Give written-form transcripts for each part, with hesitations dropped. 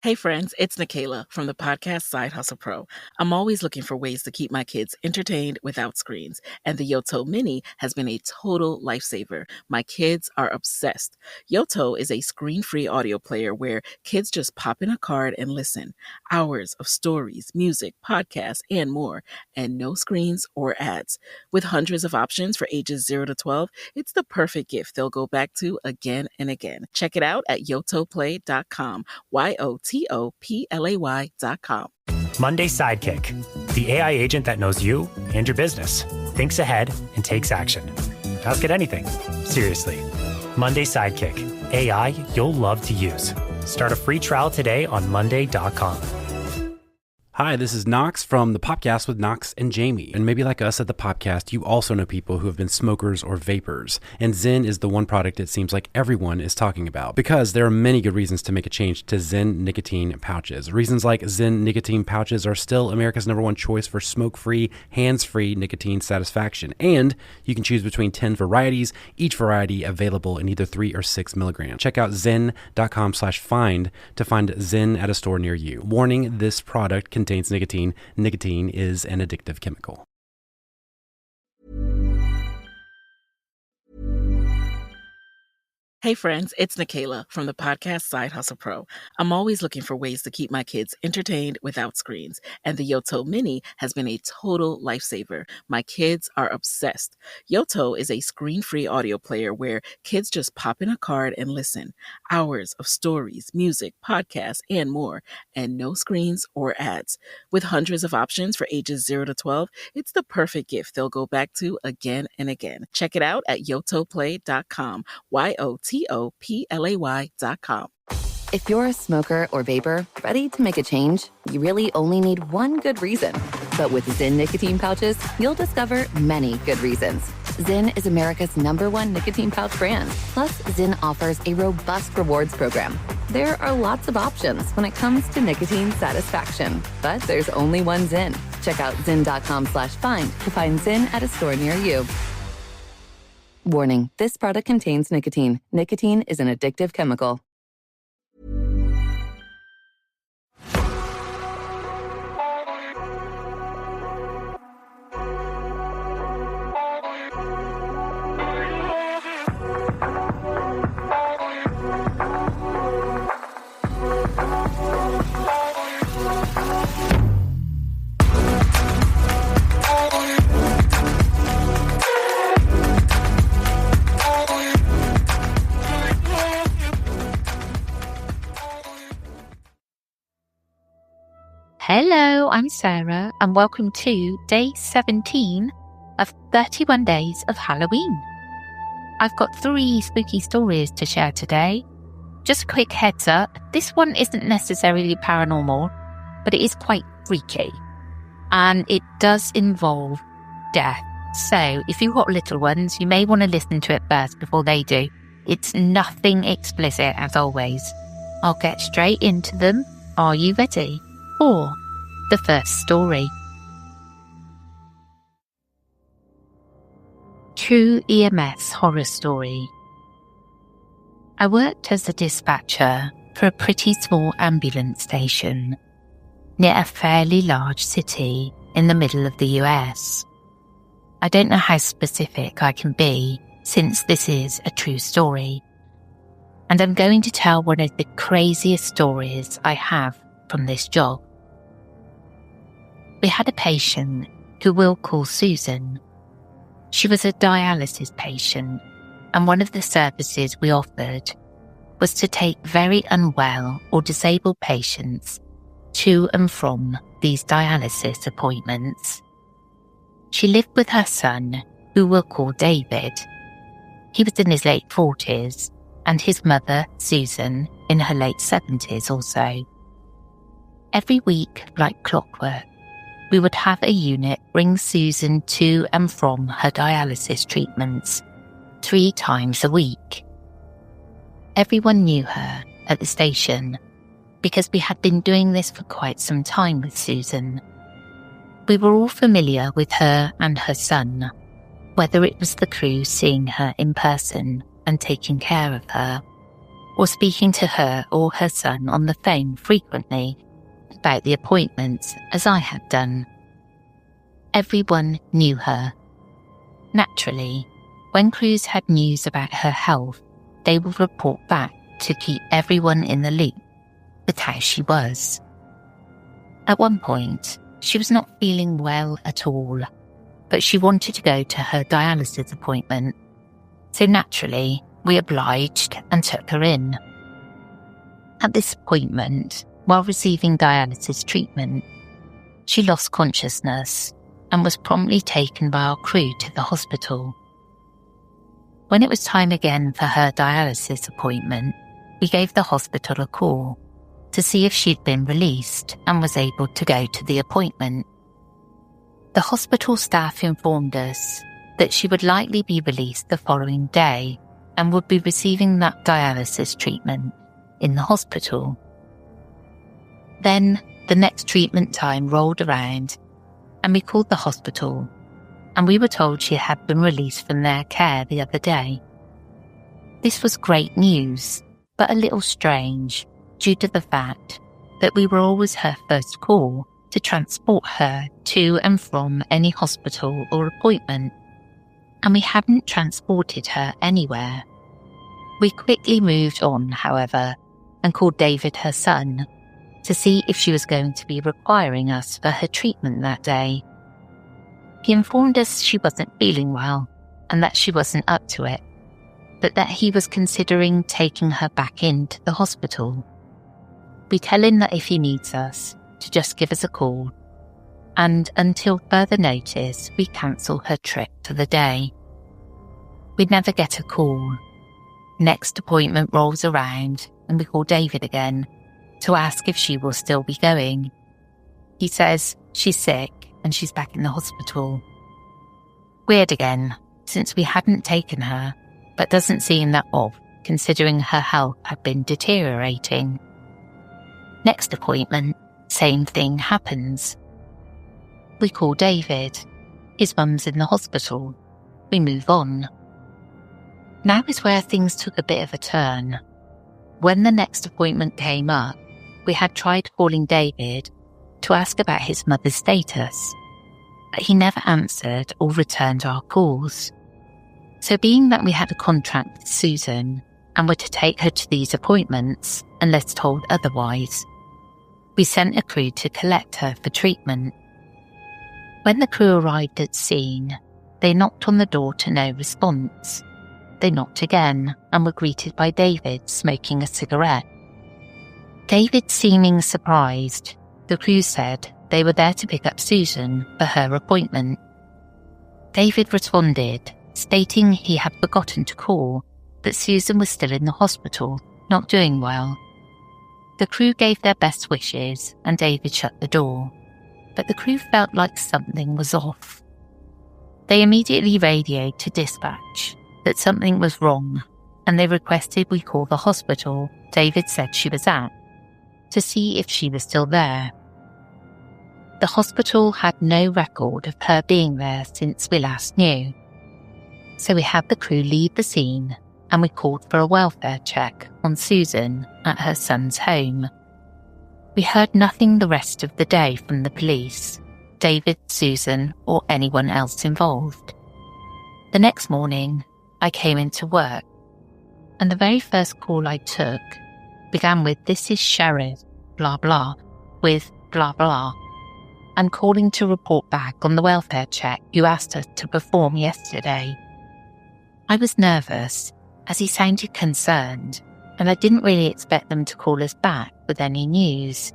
Hey friends, it's Nikayla from the podcast Side Hustle Pro. I'm always looking for ways to keep my kids entertained without screens, and the Yoto Mini has been a total lifesaver. My kids are obsessed. Yoto is a screen-free audio player where kids just pop in a card and listen. Hours of stories, music, podcasts, and more, and no screens or ads. With hundreds of options for ages 0 to 12, it's the perfect gift they'll go back to again and again. Check it out at yotoplay.com. YOTOPLAY.com. Monday Sidekick, the AI agent that knows you and your business, thinks ahead and takes action. Ask it anything. Seriously. Monday Sidekick, AI you'll love to use. Start a free trial today on monday.com. Hi, this is Knox from the Popcast with Knox and Jamie. And maybe like us at the Popcast, you also know people who have been smokers or vapors. And Zyn is the one product it seems like everyone is talking about. Because there are many good reasons to make a change to Zyn nicotine pouches. Reasons like Zyn nicotine pouches are still America's #1 choice for smoke-free, hands-free nicotine satisfaction. And you can choose between 10 varieties, each variety available in either 3 or 6 milligrams. Check out zyn.com/find to find Zyn at a store near you. Warning, this product contains nicotine. Nicotine is an addictive chemical. Hey friends, it's Nikayla from the podcast Side Hustle Pro. I'm always looking for ways to keep my kids entertained without screens, and the Yoto Mini has been a total lifesaver. My kids are obsessed. Yoto is a screen-free audio player where kids just pop in a card and listen. Hours of stories, music, podcasts, and more, and no screens or ads. With hundreds of options for ages 0 to 12, it's the perfect gift they'll go back to again and again. Check it out at yotoplay.com. YOTOPLAY.com. If you're a smoker or vapor ready to make a change, you really only need one good reason. But with Zyn nicotine pouches, you'll discover many good reasons. Zyn is America's #1 nicotine pouch brand. Plus, Zyn offers a robust rewards program. There are lots of options when it comes to nicotine satisfaction, but there's only one Zyn. Check out zyn.com/find to find Zyn at a store near you. Warning, this product contains nicotine. Nicotine is an addictive chemical. Hello, I'm Sarah, and welcome to day 17 of 31 days of Halloween. I've got 3 spooky stories to share today. Just a quick heads up, this one isn't necessarily paranormal, but it is quite freaky. And it does involve death. So if you've got little ones, you may want to listen to it first before they do. It's nothing explicit, as always. I'll get straight into them. Are you ready? For the first story. True EMS horror story. I worked as a dispatcher for a pretty small ambulance station near a fairly large city in the middle of the US. I don't know how specific I can be since this is a true story, and I'm going to tell one of the craziest stories I have from this job. We had a patient who we'll call Susan. She was a dialysis patient, and one of the services we offered was to take very unwell or disabled patients to and from these dialysis appointments. She lived with her son, who we'll call David. He was in his late 40s, and his mother, Susan, in her late 70s or so. Every week, like clockwork, we would have a unit bring Susan to and from her dialysis treatments 3 times a week. Everyone knew her at the station because we had been doing this for quite some time with Susan. We were all familiar with her and her son, whether it was the crew seeing her in person and taking care of her, or speaking to her or her son on the phone frequently about the appointments as I had done. Everyone knew her. Naturally, when crews had news about her health, they would report back to keep everyone in the loop with how she was. At one point, she was not feeling well at all, but she wanted to go to her dialysis appointment. So naturally, we obliged and took her in. At this appointment, while receiving dialysis treatment, she lost consciousness and was promptly taken by our crew to the hospital. When it was time again for her dialysis appointment, we gave the hospital a call to see if she'd been released and was able to go to the appointment. The hospital staff informed us that she would likely be released the following day and would be receiving that dialysis treatment in the hospital. Then the next treatment time rolled around and we called the hospital and we were told she had been released from their care the other day. This was great news, but a little strange due to the fact that we were always her first call to transport her to and from any hospital or appointment, and we hadn't transported her anywhere. We quickly moved on, however, and called David, her son, to see if she was going to be requiring us for her treatment that day. He informed us she wasn't feeling well and that she wasn't up to it, but that he was considering taking her back into the hospital. We tell him that if he needs us, to just give us a call, and until further notice, we cancel her trip for the day. We never get a call. Next appointment rolls around and we call David again to ask if she will still be going. He says she's sick and she's back in the hospital. Weird again, since we hadn't taken her, but doesn't seem that odd considering her health had been deteriorating. Next appointment, same thing happens. We call David. His mum's in the hospital. We move on. Now is where things took a bit of a turn. When the next appointment came up, we had tried calling David to ask about his mother's status, but he never answered or returned our calls. So being that we had a contract with Susan and were to take her to these appointments unless told otherwise, we sent a crew to collect her for treatment. When the crew arrived at scene, they knocked on the door to no response. They knocked again and were greeted by David smoking a cigarette. David seeming surprised, the crew said they were there to pick up Susan for her appointment. David responded, stating he had forgotten to call that Susan was still in the hospital, not doing well. The crew gave their best wishes and David shut the door, but the crew felt like something was off. They immediately radioed to dispatch that something was wrong and they requested we call the hospital David said she was at to see if she was still there. The hospital had no record of her being there since we last knew, so we had the crew leave the scene and we called for a welfare check on Susan at her son's home. We heard nothing the rest of the day from the police, David, Susan, or anyone else involved. The next morning, I came into work, and the very first call I took began with "This is Sheriff, blah blah," with blah blah, and calling to report back on the welfare check you asked us to perform yesterday. I was nervous, as he sounded concerned, and I didn't really expect them to call us back with any news.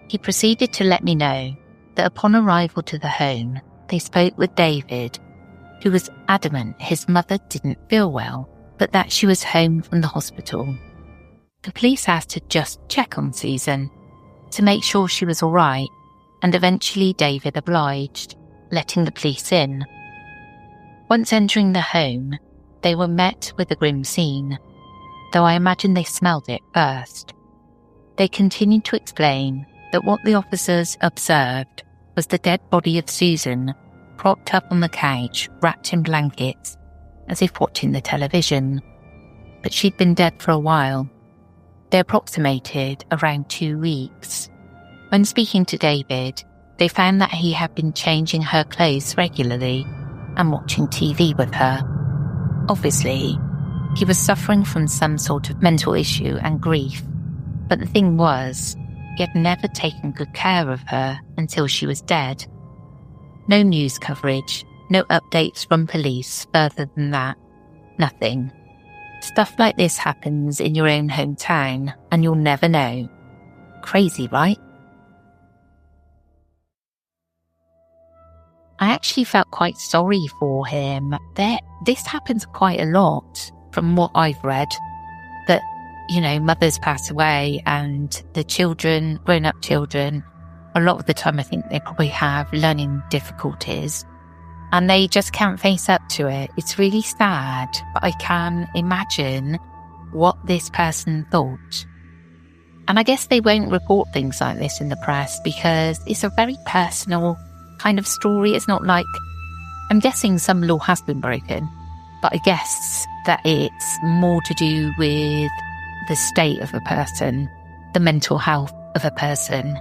He proceeded to let me know that upon arrival to the home, they spoke with David, who was adamant his mother didn't feel well, but that she was home from the hospital. The police asked to just check on Susan to make sure she was all right, and eventually David obliged, letting the police in. Once entering the home, they were met with a grim scene, though I imagine they smelled it first. They continued to explain that what the officers observed was the dead body of Susan propped up on the couch, wrapped in blankets, as if watching the television. but she'd been dead for a while. They approximated around 2 weeks. When speaking to David, they found that he had been changing her clothes regularly and watching TV with her. Obviously, he was suffering from some sort of mental issue and grief, but the thing was, he had never taken good care of her until she was dead. No news coverage, no updates from police further than that. Nothing. Stuff like this happens in your own hometown and you'll never know. Crazy, right? I actually felt quite sorry for him. This happens quite a lot from what I've read. That, mothers pass away and the children, grown-up children, a lot of the time I think they probably have learning difficulties and they just can't face up to it. It's really sad, but I can imagine what this person thought. And I guess they won't report things like this in the press because it's a very personal kind of story. It's not like, I'm guessing some law has been broken, but I guess that it's more to do with the state of a person, the mental health of a person,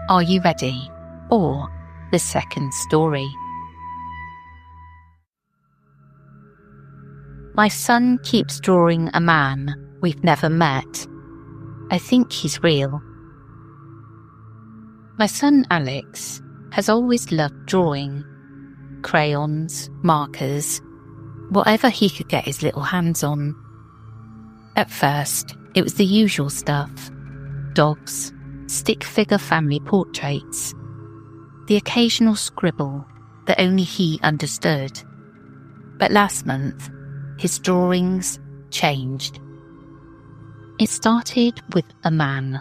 Are you ready for the second story? My son keeps drawing a man we've never met. I think he's real. My son Alex has always loved drawing. Crayons, markers, whatever he could get his little hands on. At first, it was the usual stuff. Dogs, stick figure family portraits, the occasional scribble that only he understood. But last month, his drawings changed. It started with a man,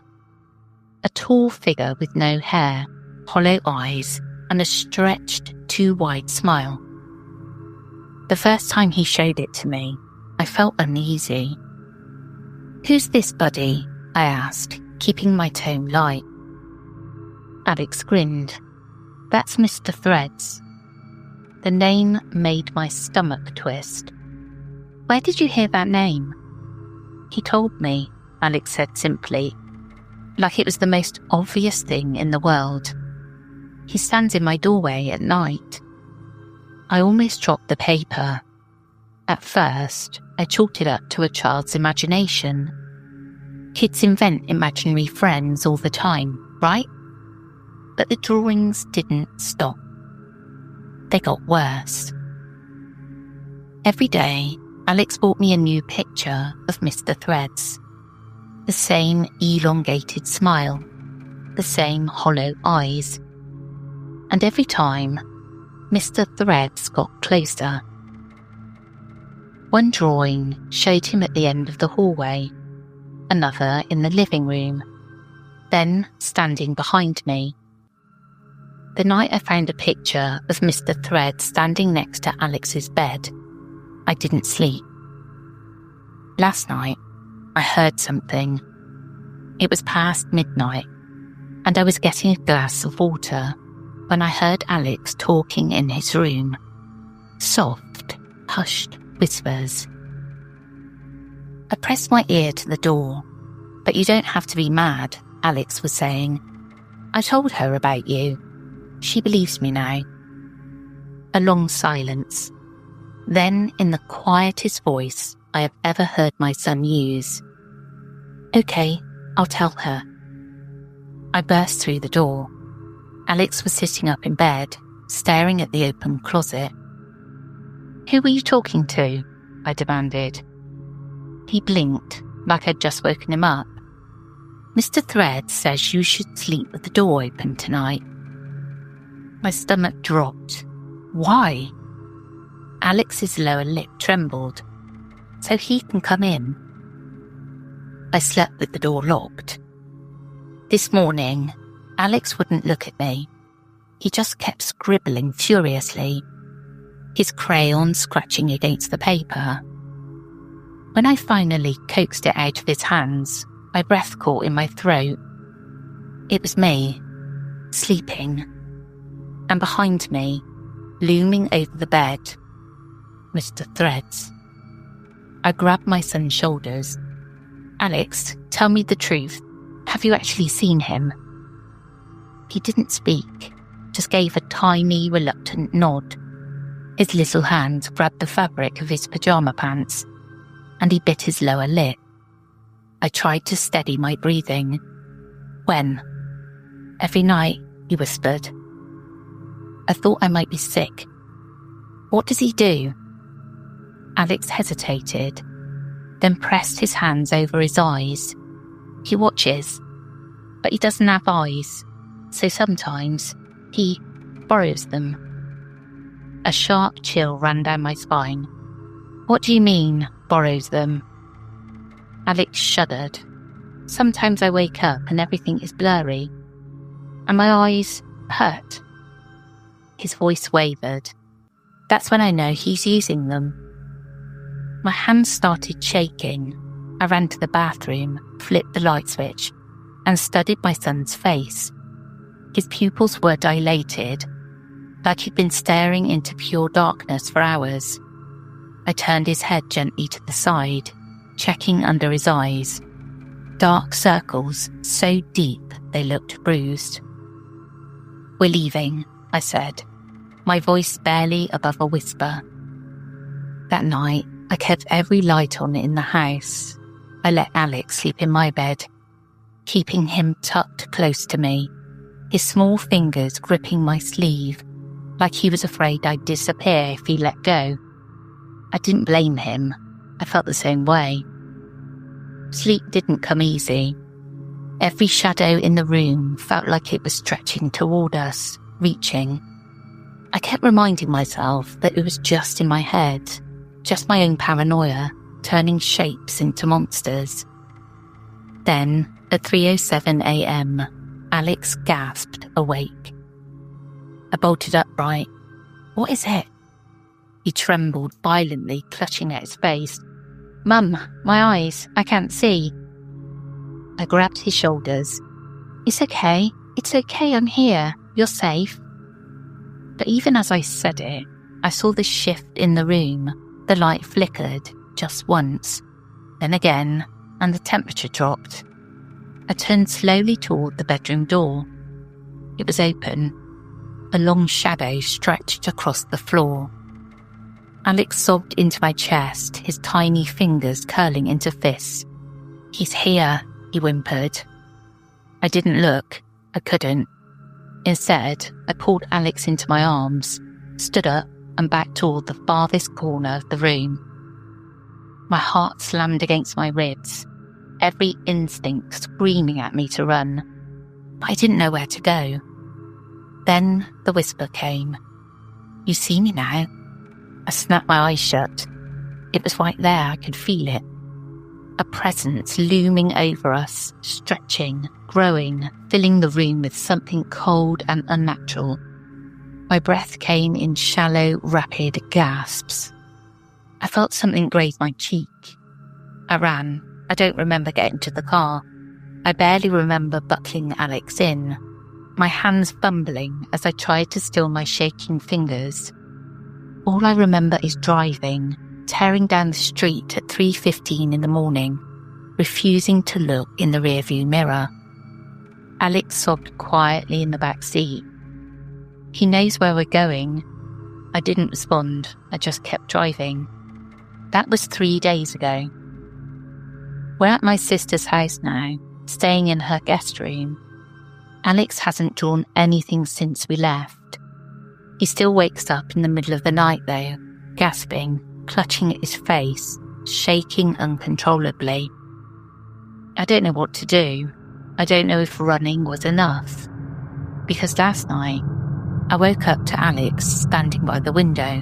a tall figure with no hair, hollow eyes, and a stretched, too wide smile. The first time he showed it to me, I felt uneasy. "Who's this, buddy?" I asked, keeping my tone light. Alex grinned. "That's Mr. Threads." The name made my stomach twist. "Where did you hear that name?" "He told me," Alex said simply, like it was the most obvious thing in the world. "He stands in my doorway at night." I almost dropped the paper. At first, I chalked it up to a child's imagination. Kids invent imaginary friends all the time, right? But the drawings didn't stop. They got worse. Every day, Alex bought me a new picture of Mr. Threads. The same elongated smile, the same hollow eyes. And every time, Mr. Threads got closer. One drawing showed him at the end of the hallway, another in the living room, then standing behind me. The night I found a picture of Mr. Threads standing next to Alex's bed, I didn't sleep. Last night, I heard something. It was past midnight, and I was getting a glass of water when I heard Alex talking in his room. Soft, hushed whispers. I pressed my ear to the door. "But you don't have to be mad," Alex was saying. "I told her about you. She believes me now." A long silence. Then, in the quietest voice I have ever heard my son use, "Okay, I'll tell her." I burst through the door. Alex was sitting up in bed, staring at the open closet. "Who were you talking to?" I demanded. He blinked, like I'd just woken him up. "Mr. Threads says you should sleep with the door open tonight." My stomach dropped. "Why?" Alex's lower lip trembled. "So he can come in." I slept with the door locked. This morning, Alex wouldn't look at me. He just kept scribbling furiously, his crayon scratching against the paper. When I finally coaxed it out of his hands, my breath caught in my throat. It was me, sleeping, and behind me, looming over the bed, Mr. Threads. I grabbed my son's shoulders. Alex, tell me the truth. Have you actually seen him? He didn't speak, just gave a tiny, reluctant nod. His little hand grabbed the fabric of his pyjama pants, and he bit his lower lip. I tried to steady my breathing. When? Every night, he whispered. I thought I might be sick. What does he do? Alex hesitated, then pressed his hands over his eyes. He watches, but he doesn't have eyes, so sometimes he borrows them. A sharp chill ran down my spine. What do you mean, borrows them? Alex shuddered. Sometimes I wake up and everything is blurry, and my eyes hurt. His voice wavered. That's when I know he's using them. My hands started shaking. I ran to the bathroom, flipped the light switch, and studied my son's face. His pupils were dilated, like he'd been staring into pure darkness for hours. I turned his head gently to the side, checking under his eyes. Dark circles so deep they looked bruised. We're leaving, I said, my voice barely above a whisper. That night, I kept every light on in the house. I let Alex sleep in my bed, keeping him tucked close to me, his small fingers gripping my sleeve, like he was afraid I'd disappear if he let go. I didn't blame him. I felt the same way. Sleep didn't come easy. Every shadow in the room felt like it was stretching toward us, reaching. I kept reminding myself that it was just in my head, just my own paranoia, turning shapes into monsters. Then, at 3:07 a.m, Alex gasped awake. I bolted upright. What is it? He trembled violently, clutching at his face. Mum, my eyes, I can't see. I grabbed his shoulders. It's okay, I'm here, you're safe. But even as I said it, I saw the shift in the room. The light flickered just once, then again, and the temperature dropped. I turned slowly toward the bedroom door. It was open. A long shadow stretched across the floor. Alex sobbed into my chest, his tiny fingers curling into fists. He's here, he whimpered. I didn't look. I couldn't. Instead, I pulled Alex into my arms, stood up, and backed toward the farthest corner of the room. My heart slammed against my ribs, every instinct screaming at me to run. But I didn't know where to go. Then the whisper came. You see me now? I snapped my eyes shut. It was right there, I could feel it. A presence looming over us, stretching, growing, filling the room with something cold and unnatural. My breath came in shallow, rapid gasps. I felt something graze my cheek. I ran. I don't remember getting to the car. I barely remember buckling Alex in, my hands fumbling as I tried to still my shaking fingers. All I remember is driving, tearing down the street at 3:15 in the morning, refusing to look in the rearview mirror. Alex sobbed quietly in the back seat. He knows where we're going. I didn't respond. I just kept driving. That was 3 days ago. We're at my sister's house now, staying in her guest room. Alex hasn't drawn anything since we left. He still wakes up in the middle of the night though, gasping, clutching at his face, shaking uncontrollably. I don't know what to do. I don't know if running was enough. Because last night, I woke up to Alex standing by the window,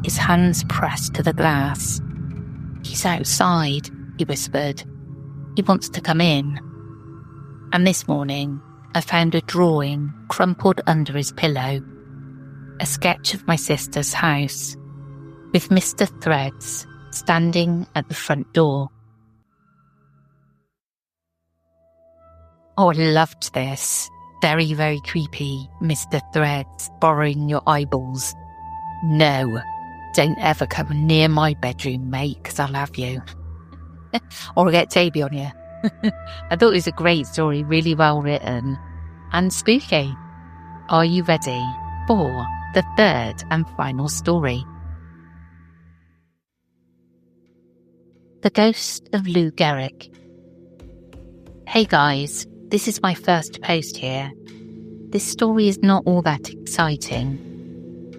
his hands pressed to the glass. He's outside, he whispered. He wants to come in. And this morning, I found a drawing crumpled under his pillow. A sketch of my sister's house, with Mr. Threads standing at the front door. Oh, I loved this. Very, very creepy, Mr. Threads borrowing your eyeballs. No. Don't ever come near my bedroom, mate, because I'll have you. Or I'll get Toby on you. I thought it was a great story, really well written and spooky. Are you ready for the third and final story? The Ghost of Lou Gehrig. Hey guys, this is my first post here. This story is not all that exciting,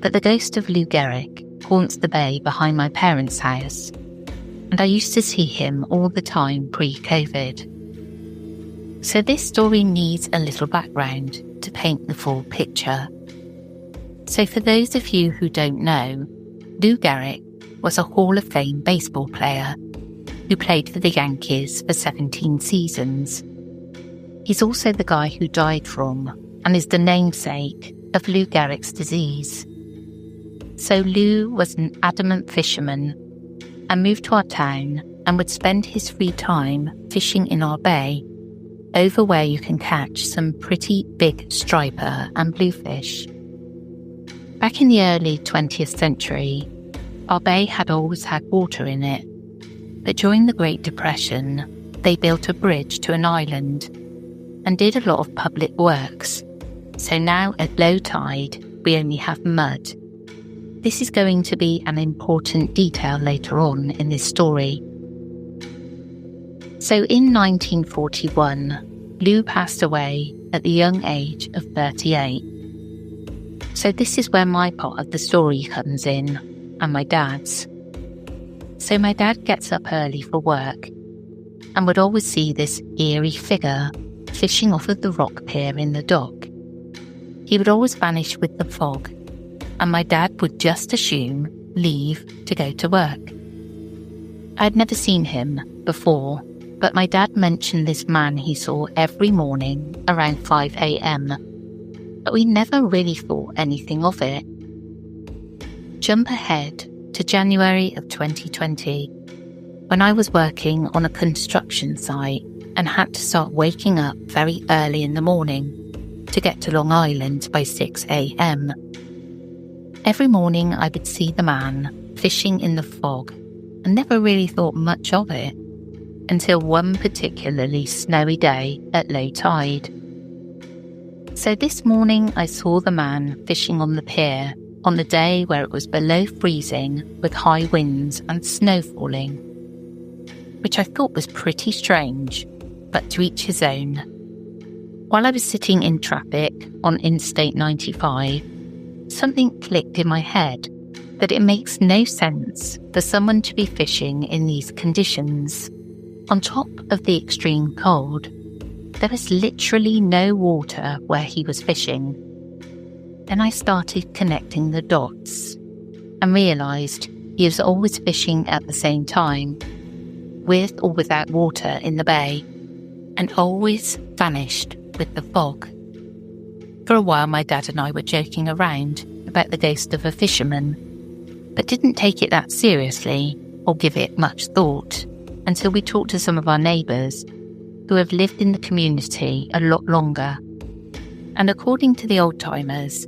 but the ghost of Lou Gehrig haunts the bay behind my parents' house, and I used to see him all the time pre-COVID. So this story needs a little background to paint the full picture. So for those of you who don't know, Lou Gehrig was a Hall of Fame baseball player who played for the Yankees for 17 seasons. He's also the guy who died from and is the namesake of Lou Gehrig's disease. So Lou was an adamant fisherman and moved to our town and would spend his free time fishing in our bay, over where you can catch some pretty big striper and bluefish. Back in the early 20th century, our bay had always had water in it, but during the Great Depression, they built a bridge to an island and did a lot of public works. So now at low tide, we only have mud. This is going to be an important detail later on in this story. So in 1941, Lou passed away at the young age of 38. So this is where my part of the story comes in, and my dad's. So my dad gets up early for work and would always see this eerie figure fishing off of the rock pier in the dock. He would always vanish with the fog, and my dad would just assume leave to go to work. I'd never seen him before, but my dad mentioned this man he saw every morning around 5 a.m, but we never really thought anything of it. Jump ahead to January of 2020, when I was working on a construction site and had to start waking up very early in the morning to get to Long Island by 6 a.m. Every morning I would see the man fishing in the fog and never really thought much of it until one particularly snowy day at low tide. So this morning I saw the man fishing on the pier on the day where it was below freezing with high winds and snow falling, which I thought was pretty strange, but to each his own. While I was sitting in traffic on Interstate 95, something clicked in my head that it makes no sense for someone to be fishing in these conditions. On top of the extreme cold, there was literally no water where he was fishing. Then I started connecting the dots and realised he was always fishing at the same time, with or without water in the bay, and always vanished with the fog. For a while my dad and I were joking around about the ghost of a fisherman, but didn't take it that seriously or give it much thought until we talked to some of our neighbours who have lived in the community a lot longer. And according to the old-timers,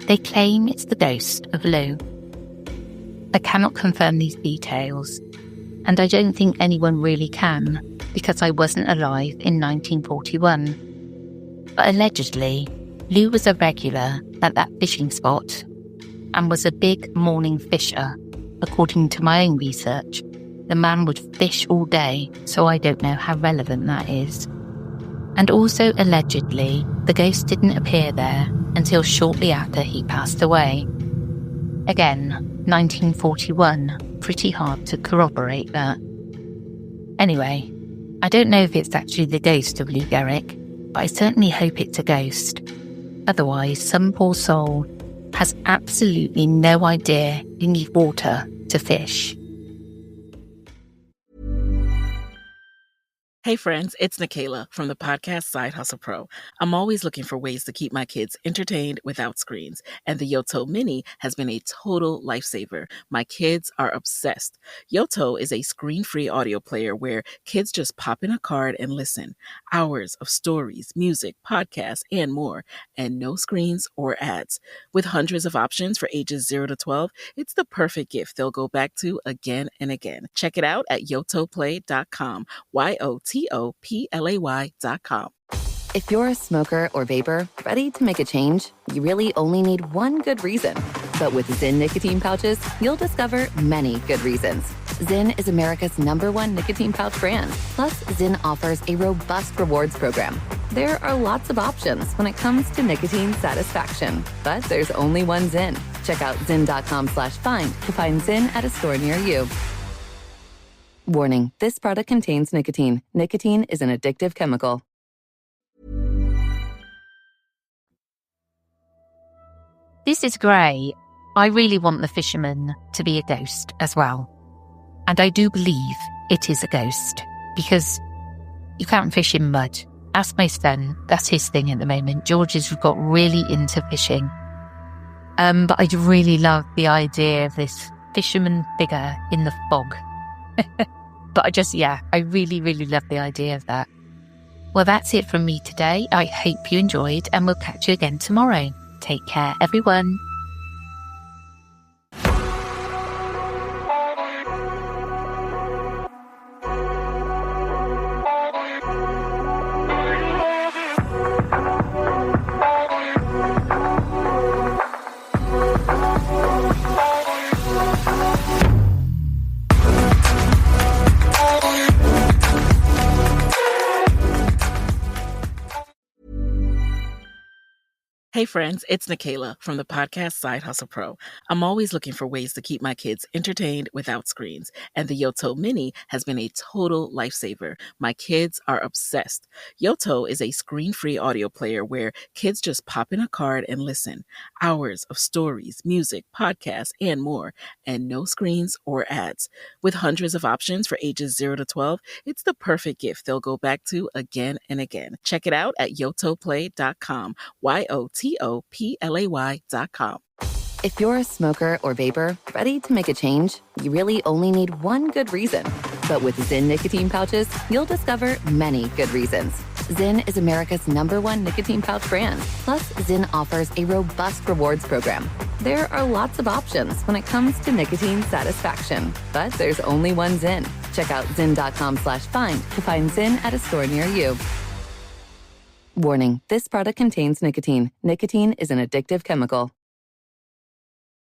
they claim it's the ghost of Lou. I cannot confirm these details, and I don't think anyone really can, because I wasn't alive in 1941. But allegedly, Lou was a regular at that fishing spot and was a big morning fisher. According to my own research, the man would fish all day, so I don't know how relevant that is. And also allegedly, the ghost didn't appear there until shortly after he passed away. Again, 1941, pretty hard to corroborate that. Anyway, I don't know if it's actually the ghost of Lou Gehrig, but I certainly hope it's a ghost. Otherwise, some poor soul has absolutely no idea you need water to fish. Hey friends, it's Nikayla from the podcast Side Hustle Pro. I'm always looking for ways to keep my kids entertained without screens, and the Yoto Mini has been a total lifesaver. My kids are obsessed. Yoto is a screen-free audio player where kids just pop in a card and listen. Hours of stories, music, podcasts, and more, and no screens or ads. With hundreds of options for ages 0 to 12, it's the perfect gift they'll go back to again and again. Check it out at yotoplay.com. YOTOPLAY.com. If you're a smoker or vapor ready to make a change, you really only need one good reason. But with Zyn nicotine pouches, you'll discover many good reasons. Zyn is America's #1 nicotine pouch brand. Plus, Zyn offers a robust rewards program. There are lots of options when it comes to nicotine satisfaction, but there's only one Zyn. Check out zyn.com/find to find Zyn at a store near you. Warning, this product contains nicotine. Nicotine is an addictive chemical. This is great. I really want the fisherman to be a ghost as well. And I do believe it is a ghost because you can't fish in mud. Ask my son. That's his thing at the moment. George has got really into fishing. But I do really love the idea of this fisherman figure in the fog. But I really, really love the idea of that. Well, that's it from me today. I hope you enjoyed, and we'll catch you again tomorrow. Take care, everyone. Hey friends, it's Nikayla from the podcast Side Hustle Pro. I'm always looking for ways to keep my kids entertained without screens, and the Yoto Mini has been a total lifesaver. My kids are obsessed. Yoto is a screen-free audio player where kids just pop in a card and listen. Hours of stories, music, podcasts, and more, and no screens or ads. With hundreds of options for ages 0 to 12, it's the perfect gift they'll go back to again and again. Check it out at yotoplay.com. YOTOPLAY.com. If you're a smoker or vapor ready to make a change, you really only need one good reason. But with Zyn nicotine pouches, you'll discover many good reasons. Zyn is America's #1 nicotine pouch brand. Plus, Zyn offers a robust rewards program. There are lots of options when it comes to nicotine satisfaction, but there's only one Zyn. Check out zyn.com/find to find Zyn at a store near you. Warning, this product contains nicotine. Nicotine is an addictive chemical.